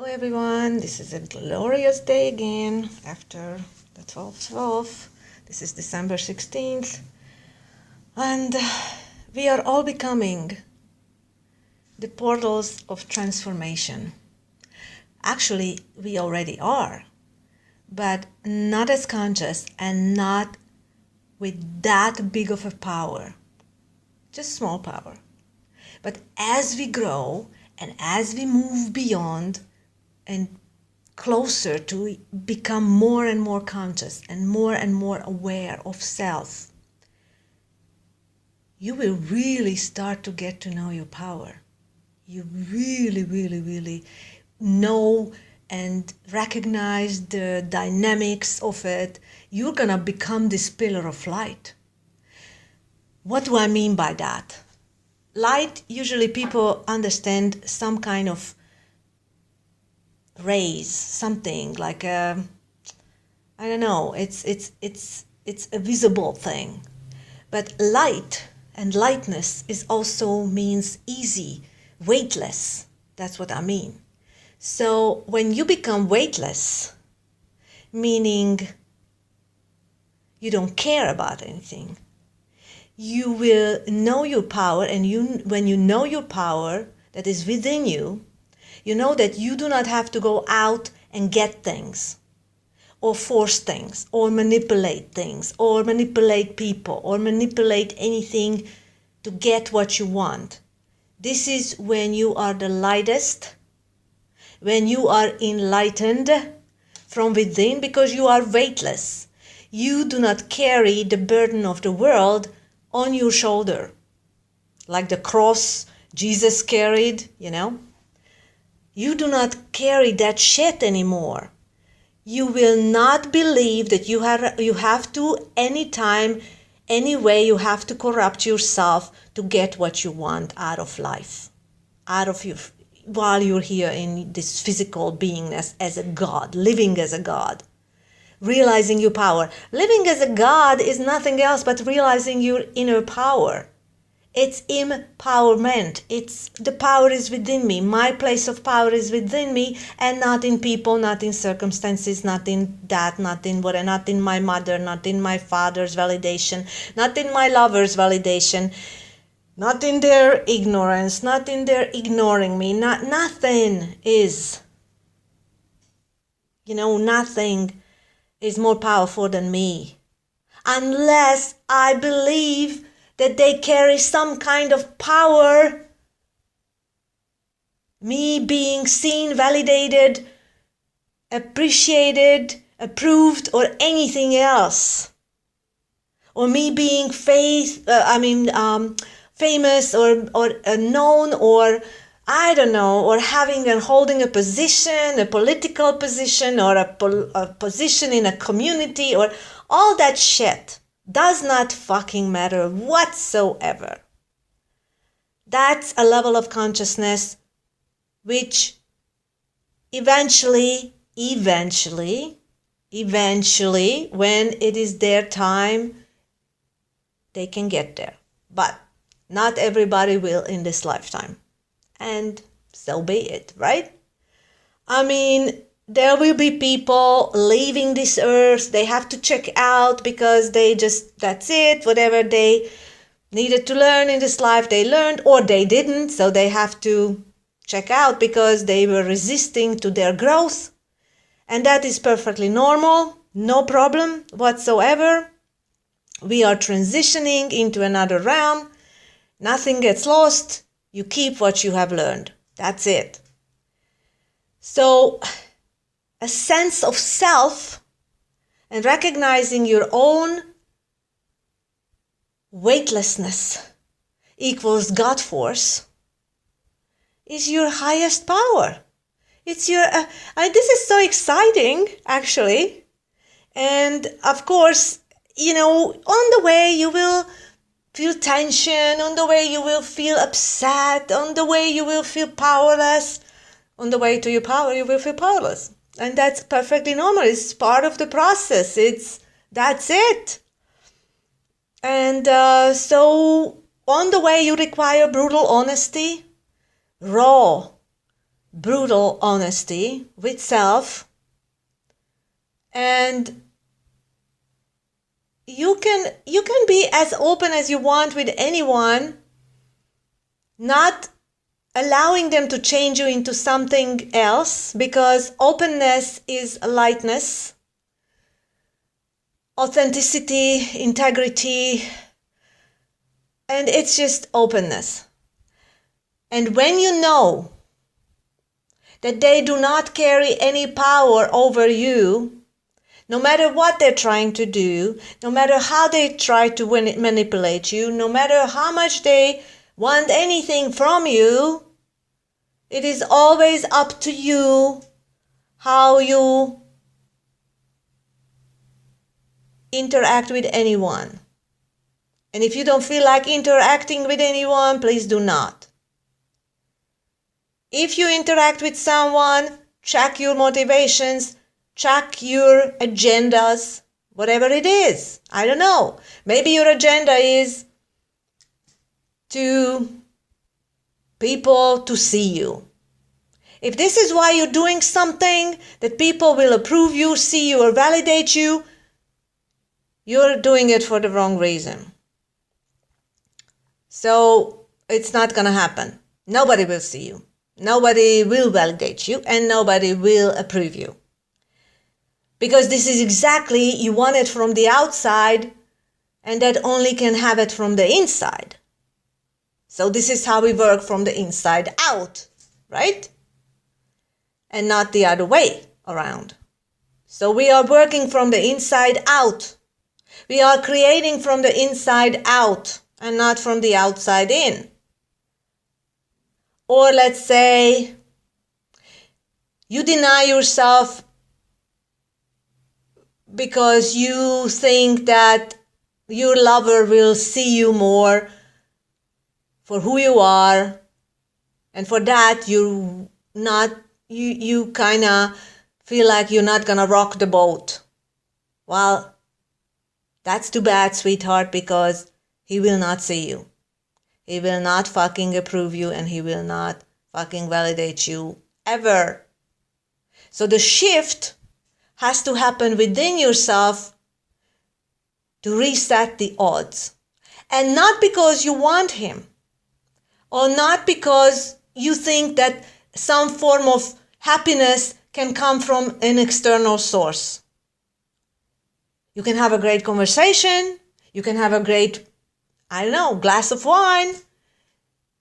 everyone, this is a glorious day again after the 12/12. This is December 16th, and we are all becoming the portals of transformation. Actually, we already are, but not as conscious and not with that big of a power, just small power. But as we grow and as we move beyond and closer to become more and more conscious and more aware of self, you will really start to get to know your power. You really know and recognize the dynamics of it. You're gonna become this pillar of light. What do I mean by that? Light, usually people understand some kind of rays, something like I don't know, it's a visible thing. But light and lightness is also means easy, weightless. That's what I mean. So when you become weightless, meaning you don't care about anything, you will know your power, and when you know your power that is within you, you know that you do not have to go out and get things, or force things, or manipulate things, or manipulate people, or manipulate anything to get what you want. This is when you are the lightest, when you are enlightened from within, because you are weightless. You do not carry the burden of the world on your shoulder, like the cross Jesus carried, You do not carry that shit anymore. You will not believe that you have to, anytime, any way, you have to corrupt yourself to get what you want out of life, while you're here in this physical beingness as a God, living as a God, realizing your power. Living as a God is nothing else but realizing your inner power. It's empowerment. The power is within me. My place of power is within me, and not in people, not in circumstances, not in that, not in what, not in my mother, not in my father's validation, not in my lover's validation, not in their ignorance, not in their ignoring me. Nothing is. Nothing is more powerful than me, unless I believe that they carry some kind of power, me being seen, validated, appreciated, approved, or anything else, or me being famous, or known, or I don't know, or having and holding a position, a political position, or a position in a community, or all that shit. Does not fucking matter whatsoever. That's a level of consciousness which eventually, when it is their time, they can get there. But not everybody will in this lifetime. And so be it, right? There will be people leaving this earth. They have to check out because that's it. Whatever they needed to learn in this life, they learned, or they didn't. So they have to check out because they were resisting to their growth. And that is perfectly normal. No problem whatsoever. We are transitioning into another realm. Nothing gets lost. You keep what you have learned. That's it. So a sense of self and recognizing your own weightlessness equals God force is your highest power. It's your, this is so exciting, actually. And of course, on the way you will feel tension, on the way you will feel upset, on the way you will feel powerless. On the way to your power, you will feel powerless. And that's perfectly normal. It's part of the process. That's it. And so on the way, you require brutal honesty, raw, brutal honesty with self, and you can be as open as you want with anyone, not allowing them to change you into something else, because openness is lightness, authenticity, integrity, and it's just openness. And when you know that they do not carry any power over you, no matter what they're trying to do, no matter how they try to manipulate you, no matter how much they want anything from you, it is always up to you how you interact with anyone. And if you don't feel like interacting with anyone, please do not. If you interact with someone, check your motivations, check your agendas, whatever it is. I don't know. Maybe your agenda is to people to see you. If this is why you're doing something, that people will approve you, see you, or validate you, you're doing it for the wrong reason. So it's not going to happen. Nobody will see you. Nobody will validate you, and nobody will approve you. Because this is exactly, you want it from the outside, and that only can have it from the inside. So this is how we work from the inside out, right? And not the other way around. So we are working from the inside out. We are creating from the inside out and not from the outside in. Or let's say you deny yourself because you think that your lover will see you more for who you are, and for that you kind of feel like you're not gonna rock the boat. Well, that's too bad, sweetheart, because he will not see you. He will not fucking approve you, and he will not fucking validate you ever. So the shift has to happen within yourself to reset the odds. And not because you want him, or not because you think that some form of happiness can come from an external source. You can have a great conversation, you can have a great, glass of wine.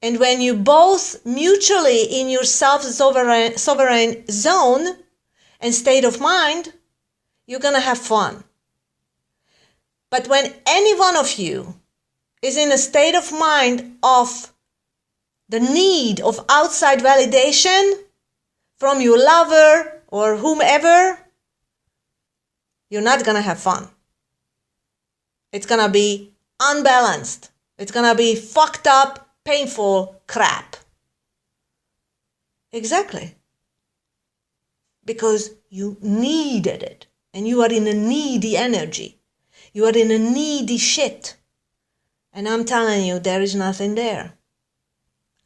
And when you both mutually in your self-sovereign zone and state of mind, you're going to have fun. But when any one of you is in a state of mind of the need of outside validation from your lover or whomever, you're not going to have fun. It's going to be unbalanced. It's going to be fucked up, painful crap. Exactly. Because you needed it. And you are in a needy energy. You are in a needy shit. And I'm telling you, there is nothing there.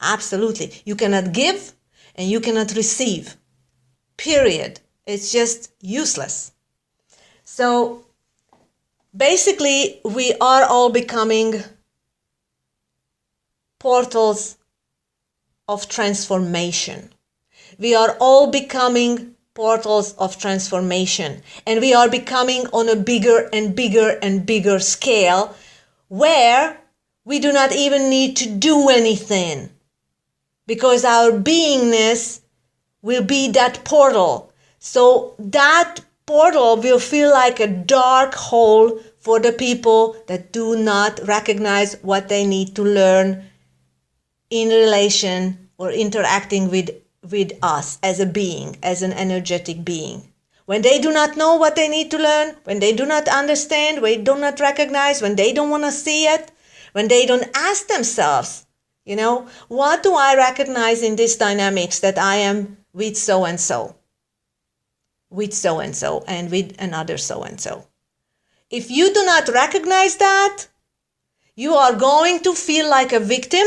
Absolutely. You cannot give and you cannot receive. Period. It's just useless. So basically, we are all becoming portals of transformation. We are all becoming portals of transformation. And we are becoming on a bigger and bigger and bigger scale where we do not even need to do anything. Because our beingness will be that portal. So that portal will feel like a dark hole for the people that do not recognize what they need to learn in relation or interacting with us as a being, as an energetic being. When they do not know what they need to learn, when they do not understand, when they do not recognize, when they don't want to see it, when they don't ask themselves, what do I recognize in this dynamics that I am with so-and-so? With so-and-so and with another so-and-so. If you do not recognize that, you are going to feel like a victim.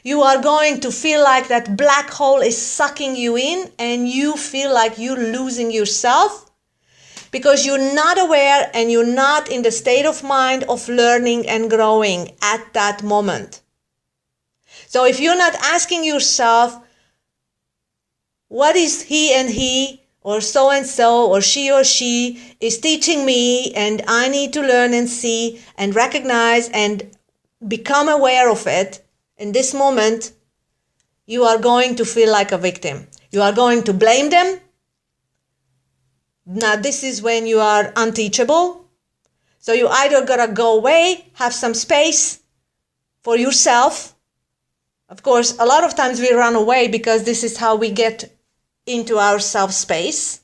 You are going to feel like that black hole is sucking you in, and you feel like you're losing yourself because you're not aware and you're not in the state of mind of learning and growing at that moment. So if you're not asking yourself, what is he or so or she is teaching me, and I need to learn and see and recognize and become aware of it, in this moment, you are going to feel like a victim. You are going to blame them. Now, this is when you are unteachable. So you either gotta go away, have some space for yourself. Of course, a lot of times we run away because this is how we get into our self-space.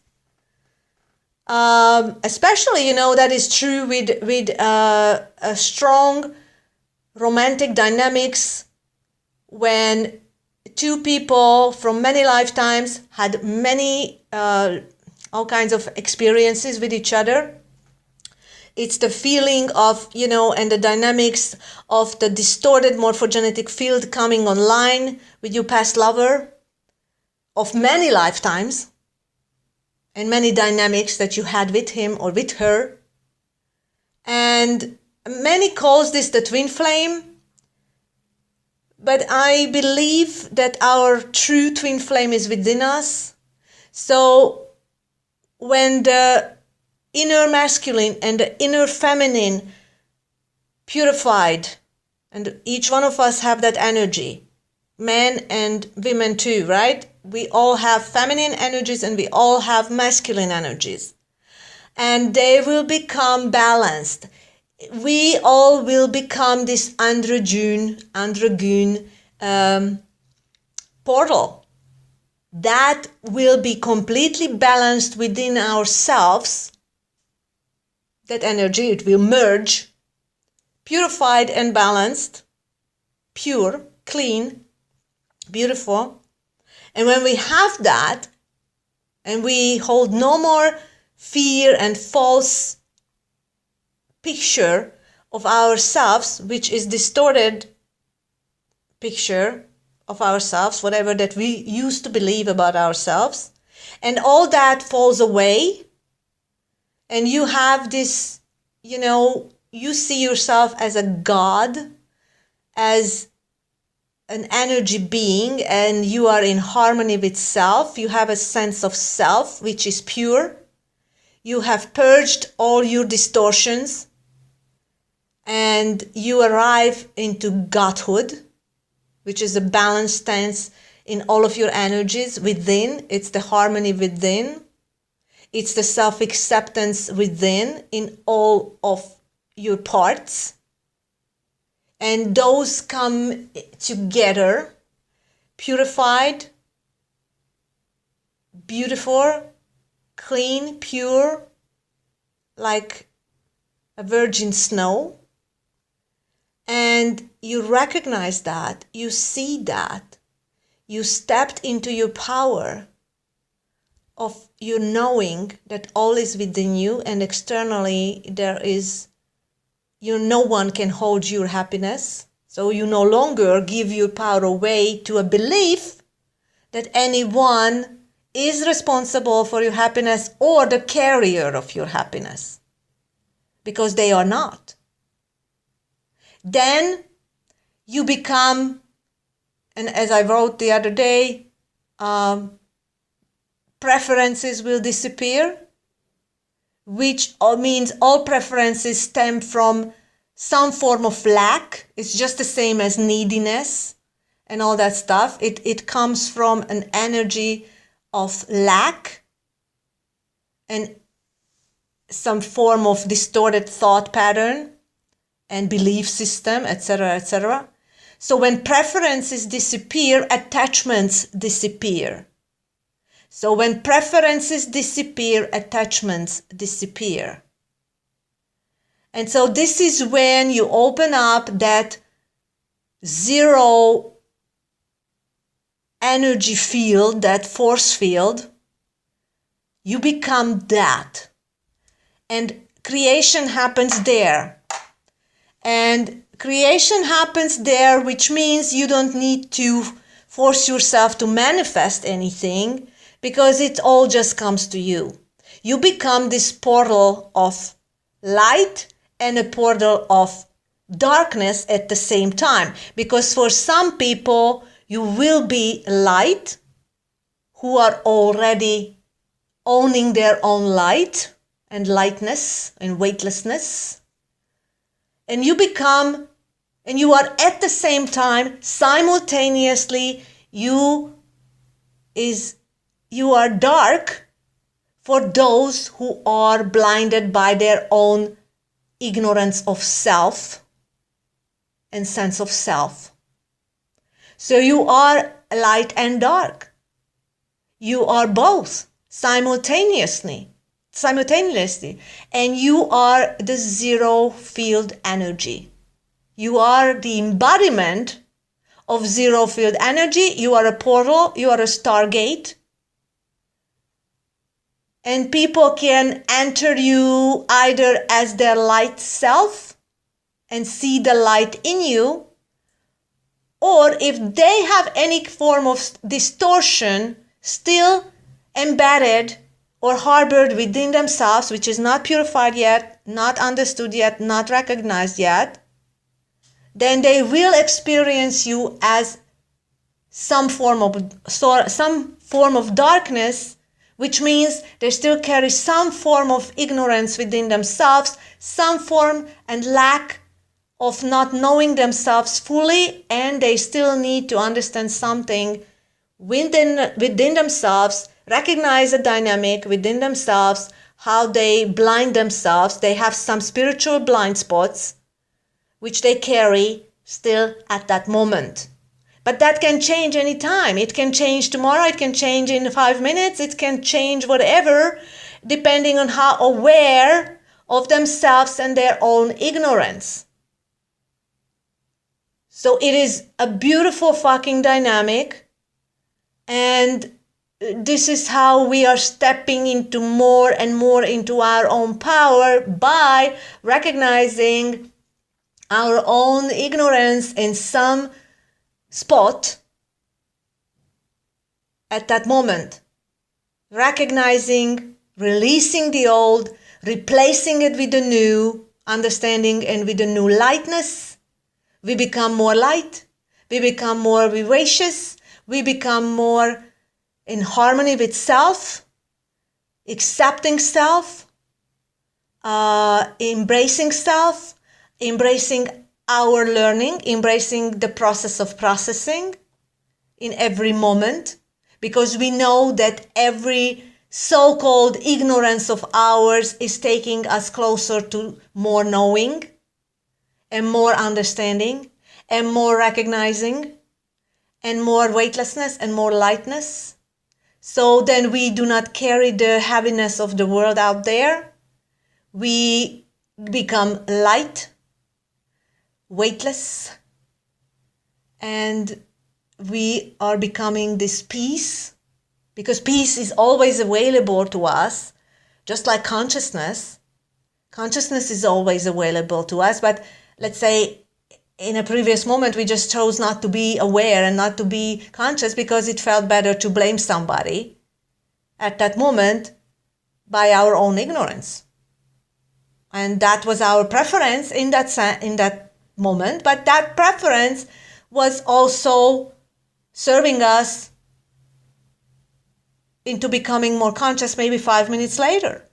Especially, that is true with a strong romantic dynamics when two people from many lifetimes had many all kinds of experiences with each other. It's the feeling of, and the dynamics of the distorted morphogenetic field coming online with your past lover of many lifetimes and many dynamics that you had with him or with her. And many calls this the twin flame, but I believe that our true twin flame is within us. So when the inner masculine and the inner feminine purified, and each one of us have that energy, men and women too, right? We all have feminine energies and we all have masculine energies, and they will become balanced. We all will become this androgen portal that will be completely balanced within ourselves. That energy, it will merge, purified and balanced, pure, clean, beautiful. And when we have that, and we hold no more fear and false picture of ourselves, which is distorted picture of ourselves, whatever that we used to believe about ourselves, and all that falls away, and you have this, you see yourself as a god, as an energy being, and you are in harmony with self. You have a sense of self, which is pure. You have purged all your distortions, and you arrive into godhood, which is a balanced stance in all of your energies within. It's the harmony within. It's the self-acceptance within in all of your parts. And those come together, purified, beautiful, clean, pure, like a virgin snow. And you recognize that, you see that, you stepped into your power of you knowing that all is within you, and externally there is, no one can hold your happiness. So you no longer give your power away to a belief that anyone is responsible for your happiness or the carrier of your happiness, because they are not. Then you become, and as I wrote the other day, preferences will disappear, which means all preferences stem from some form of lack. It's just the same as neediness and all that stuff. It comes from an energy of lack and some form of distorted thought pattern and belief system, etc., etc. So when preferences disappear, attachments disappear. So when preferences disappear, attachments disappear. And so this is when you open up that zero energy field, that force field. You become that. And creation happens there. And creation happens there, which means you don't need to force yourself to manifest anything, because it all just comes to you. You become this portal of light and a portal of darkness at the same time, because for some people you will be light, who are already owning their own light and lightness and weightlessness, and you are at the same time, simultaneously, you are dark for those who are blinded by their own ignorance of self and sense of self. So you are light and dark. You are both simultaneously, and you are the zero field energy. You are the embodiment of zero field energy. You are a portal, you are a Stargate, and people can enter you either as their light self and see the light in you, or if they have any form of distortion still embedded or harbored within themselves, which is not purified yet, not understood yet, not recognized yet, then they will experience you as some form of darkness, which means they still carry some form of ignorance within themselves, some form and lack of not knowing themselves fully, and they still need to understand something within themselves, recognize a dynamic within themselves, how they blind themselves. They have some spiritual blind spots which they carry still at that moment. But that can change anytime. It can change tomorrow, it can change in 5 minutes, it can change whatever, depending on how aware of themselves and their own ignorance. So it is a beautiful fucking dynamic, and this is how we are stepping into more and more into our own power, by recognizing our own ignorance in some spot at that moment. Recognizing, releasing the old, replacing it with the new understanding and with the new lightness. We become more light, we become more vivacious, we become more in harmony with self, accepting self, embracing self, embracing our learning, embracing the process of processing in every moment, because we know that every so-called ignorance of ours is taking us closer to more knowing and more understanding and more recognizing and more weightlessness and more lightness. So then we do not carry the heaviness of the world out there. We become light, weightless, and we are becoming this peace, because peace is always available to us, just like consciousness. Consciousness is always available to us, but let's say in a previous moment we just chose not to be aware and not to be conscious because it felt better to blame somebody at that moment by our own ignorance. And that was our preference in that moment, but that preference was also serving us into becoming more conscious maybe 5 minutes later.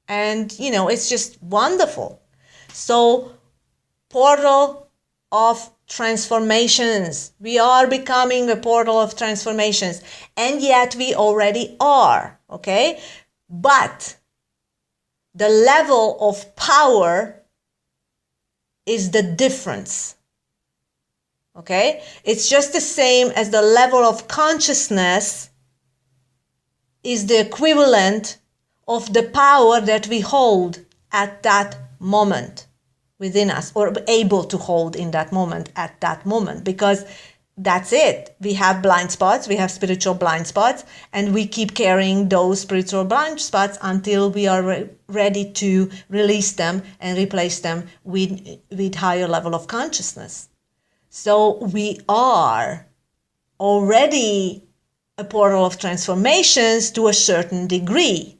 And, it's just wonderful. So, portal of transformations. We are becoming a portal of transformations. And yet we already are, okay? But the level of power is the difference. Okay? It's just the same as the level of consciousness is the equivalent of the power that we hold at that moment within us, or able to hold in that moment at that moment, because that's it. We have blind spots, we have spiritual blind spots, and we keep carrying those spiritual blind spots until we are ready to release them and replace them with higher level of consciousness. So we are already a portal of transformations to a certain degree.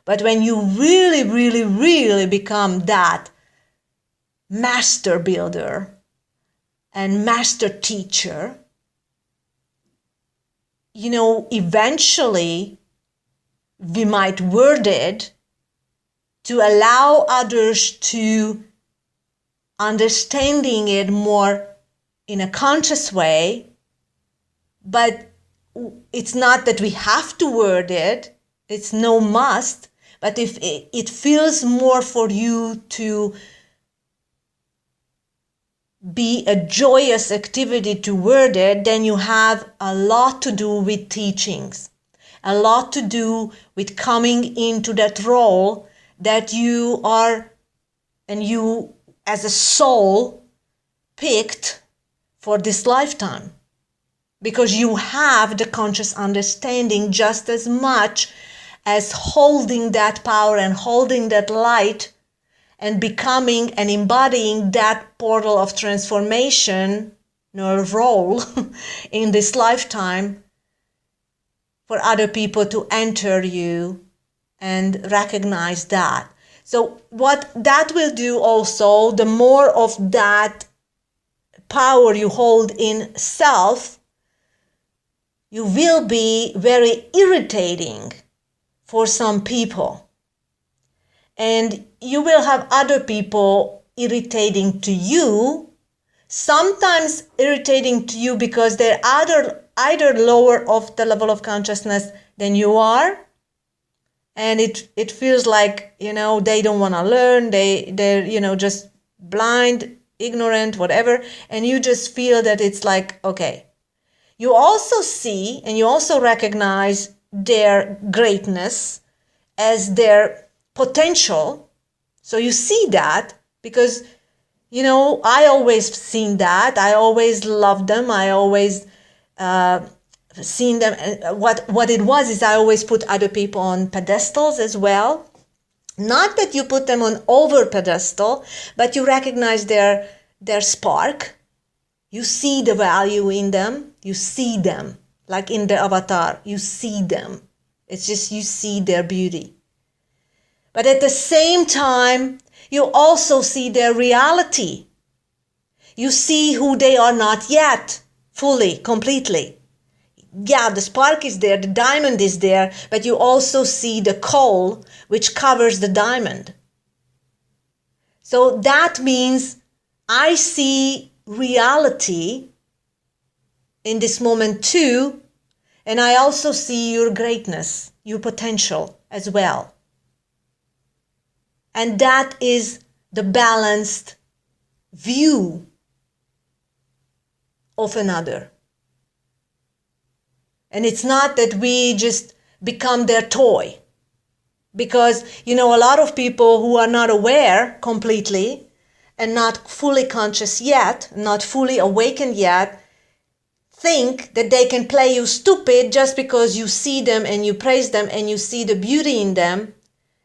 But when you really, really, really become that master builder and master teacher, eventually we might word it to allow others to understanding it more in a conscious way, but it's not that we have to word it, it's no must, but if it feels more for you to be a joyous activity to word it, then you have a lot to do with teachings, a lot to do with coming into that role that you are, and you as a soul picked for this lifetime, because you have the conscious understanding just as much as holding that power and holding that light and becoming and embodying that portal of transformation, role in this lifetime for other people to enter you and recognize that. So what that will do also, the more of that power you hold in self, you will be very irritating for some people. And you will have other people irritating to you, sometimes irritating to you because they're either lower of the level of consciousness than you are, and it feels like, they don't want to learn, they're just blind, ignorant, whatever, and you just feel that it's like, okay. You also see and you also recognize their greatness as their potential. So you see that because, I always seen that. I always loved them. I always seen them. What it was is I always put other people on pedestals as well. Not that you put them on over pedestal, but you recognize their spark. You see the value in them. You see them. Like in the avatar, you see them. It's just you see their beauty. But at the same time, you also see their reality. You see who they are not yet, fully, completely. Yeah, the spark is there, the diamond is there, but you also see the coal which covers the diamond. So that means I see reality in this moment too, and I also see your greatness, your potential as well. And that is the balanced view of another. And it's not that we just become their toy. Because, a lot of people who are not aware completely and not fully conscious yet, not fully awakened yet, think that they can play you stupid just because you see them and you praise them and you see the beauty in them.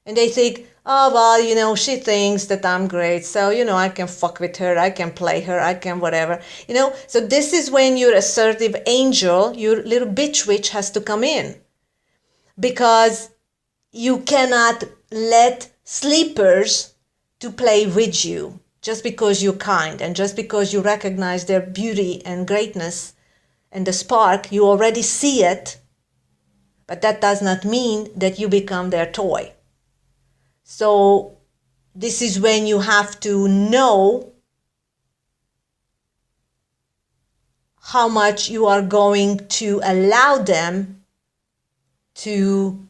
And they think, oh, well, she thinks that I'm great. So, I can fuck with her. I can play her. I can whatever. So this is when your assertive angel, your little bitch witch has to come in. Because you cannot let sleepers to play with you just because you're kind and just because you recognize their beauty and greatness and the spark. You already see it. But that does not mean that you become their toy. So this is when you have to know how much you are going to allow them to,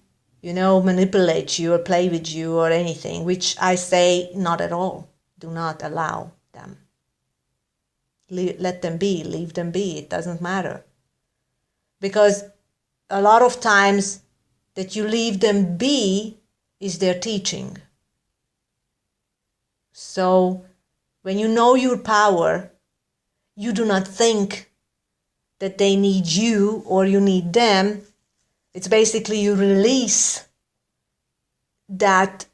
manipulate you or play with you or anything, which I say not at all. Do not allow them. Let them be, leave them be. It doesn't matter. Because a lot of times that you leave them be is their teaching. So when you know your power, you do not think that they need you or you need them. It's basically you release that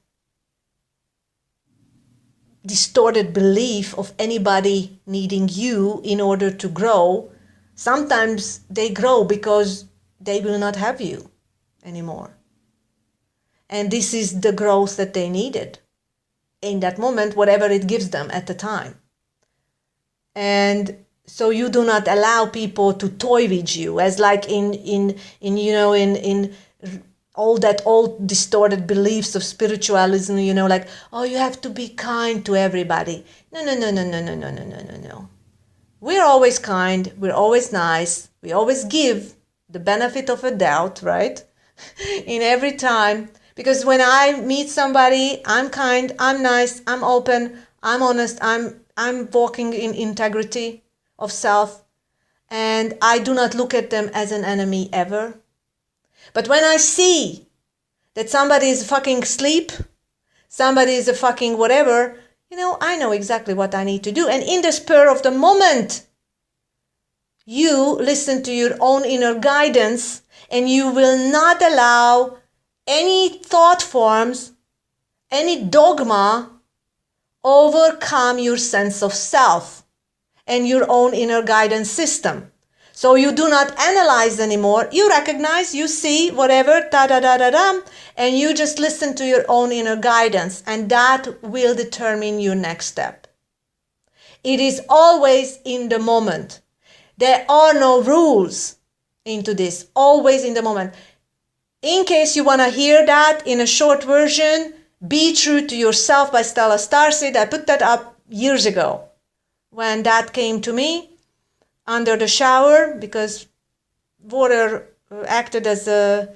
distorted belief of anybody needing you in order to grow. Sometimes they grow because they will not have you anymore. And this is the growth that they needed in that moment, whatever it gives them at the time. And so you do not allow people to toy with you, as like in all that old distorted beliefs of spiritualism, like, oh, you have to be kind to everybody. No. We're always kind, we're always nice, we always give the benefit of a doubt, right? In every time. Because when I meet somebody, I'm kind, I'm nice, I'm open, I'm honest, I'm walking in integrity of self, and I do not look at them as an enemy ever. But when I see that somebody is fucking asleep, somebody is a fucking whatever, I know exactly what I need to do. And in the spur of the moment, you listen to your own inner guidance, and you will not allow any thought forms, any dogma overcome your sense of self and your own inner guidance system. So you do not analyze anymore. You recognize, you see, whatever, and you just listen to your own inner guidance, and that will determine your next step. It is always in the moment. There are no rules into this, always in the moment. In case you want to hear that in a short version, Be True to Yourself by Stella Starseed. I put that up years ago when that came to me under the shower, because water acted as a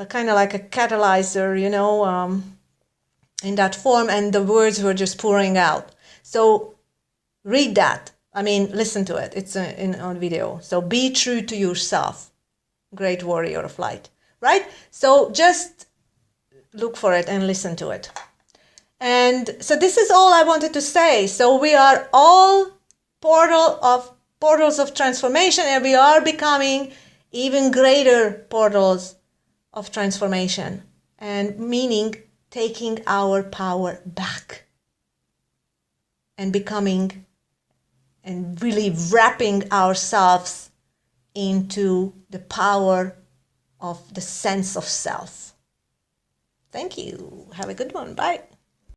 kind of like a catalyzer, in that form, and the words were just pouring out. So read that. Listen to it. It's on video. So Be True to Yourself, Great Warrior of Light. Right? So just look for it and listen to it. And so this is all I wanted to say. So we are all portals of transformation, and we are becoming even greater portals of transformation, and meaning taking our power back and becoming and really wrapping ourselves into the power of the sense of self. Thank you. Have a good one. Bye.